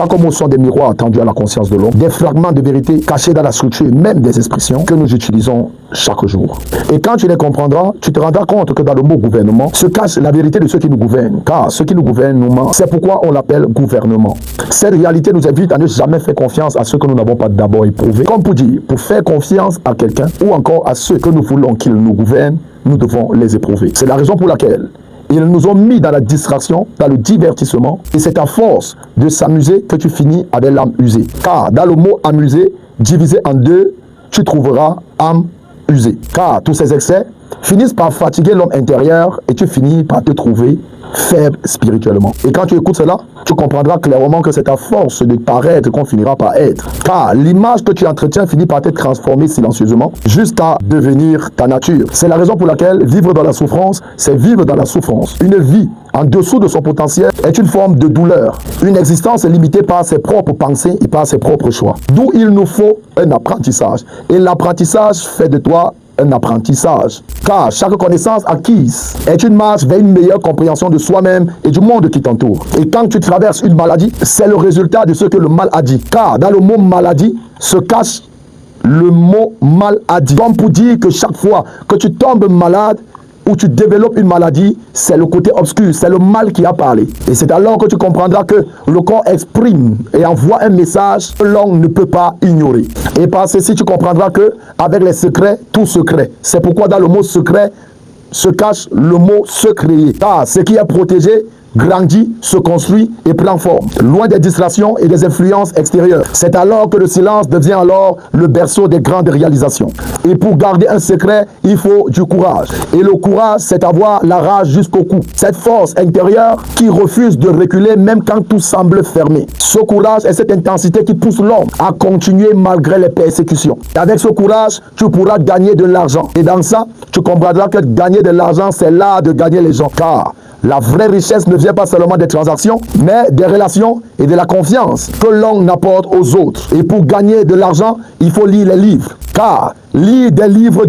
Chaque mot sont des miroirs tendus à la conscience de l'homme, des fragments de vérité cachés dans la structure même des expressions que nous utilisons chaque jour. Et quand tu les comprendras, tu te rendras compte que dans le mot gouvernement se cache la vérité de ceux qui nous gouvernent. Car ceux qui nous gouvernent nous mentent. C'est pourquoi on l'appelle gouvernement. Cette réalité nous invite à ne jamais faire confiance à ceux que nous n'avons pas d'abord éprouvés. Comme pour dire, pour faire confiance à quelqu'un ou encore à ceux que nous voulons qu'ils nous gouvernent, nous devons les éprouver. C'est la raison pour laquelle ils nous ont mis dans la distraction, dans le divertissement, et c'est à force de s'amuser que tu finis avec l'âme usée. Car dans le mot amuser, divisé en deux, tu trouveras âme usée. Car tous ces excès finissent par fatiguer l'homme intérieur et tu finis par te trouver faible spirituellement. Et quand tu écoutes cela, tu comprendras clairement que c'est à force de paraître qu'on finira par être. Car l'image que tu entretiens finit par être transformée silencieusement jusqu'à devenir ta nature. C'est la raison pour laquelle vivre dans la souffrance, c'est vivre dans la souffrance. Une vie en dessous de son potentiel est une forme de douleur. Une existence est limitée par ses propres pensées et par ses propres choix. D'où il nous faut un apprentissage. Et l'apprentissage fait de toi un apprentissage. Car chaque connaissance acquise est une marche vers une meilleure compréhension de soi-même et du monde qui t'entoure. Et quand tu traverses une maladie, c'est le résultat de ce que le mal a dit. Car dans le mot maladie se cache le mot maladie. Comme pour dire que chaque fois que tu tombes malade, où tu développes une maladie, c'est le côté obscur, c'est le mal qui a parlé. Et c'est alors que tu comprendras que le corps exprime et envoie un message que l'homme ne peut pas ignorer. Et par ceci, tu comprendras que avec les secrets, tout secret. C'est pourquoi dans le mot secret se cache le mot se créer. Car ce qui est protégé grandit, se construit et prend forme, loin des distractions et des influences extérieures. C'est alors que le silence devient alors le berceau des grandes réalisations. Et pour garder un secret, il faut du courage. Et le courage, c'est avoir la rage jusqu'au cou. Cette force intérieure qui refuse de reculer même quand tout semble fermé. Ce courage est cette intensité qui pousse l'homme à continuer malgré les persécutions. Et avec ce courage, tu pourras gagner de l'argent. Et dans ça, tu comprendras que gagner de l'argent, c'est l'art de gagner les gens. Car la vraie richesse ne vient pas seulement des transactions, mais des relations et de la confiance que l'on apporte aux autres. Et pour gagner de l'argent, il faut lire les livres. Car lire des livres,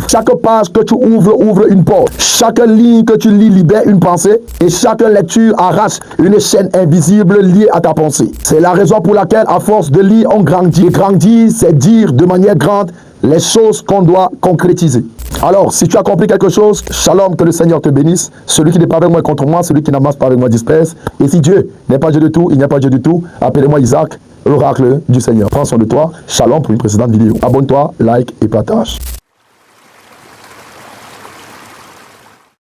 chaque page que tu ouvre une porte. Chaque ligne que tu lis libère une pensée. Et chaque lecture arrache une chaîne invisible liée à ta pensée. C'est la raison pour laquelle, à force de lire, on grandit. Et grandir, c'est dire de manière grande les choses qu'on doit concrétiser. Alors, si tu as compris quelque chose, shalom, que le Seigneur te bénisse. Celui qui n'est pas avec moi est contre moi, celui qui n'amasse pas avec moi disperse. Et si Dieu n'est pas Dieu de tout, il n'y a pas Dieu du tout, appelez-moi Isaac, l'oracle du Seigneur. Prends soin de toi. Shalom pour une précédente vidéo. Abonne-toi, like et partage.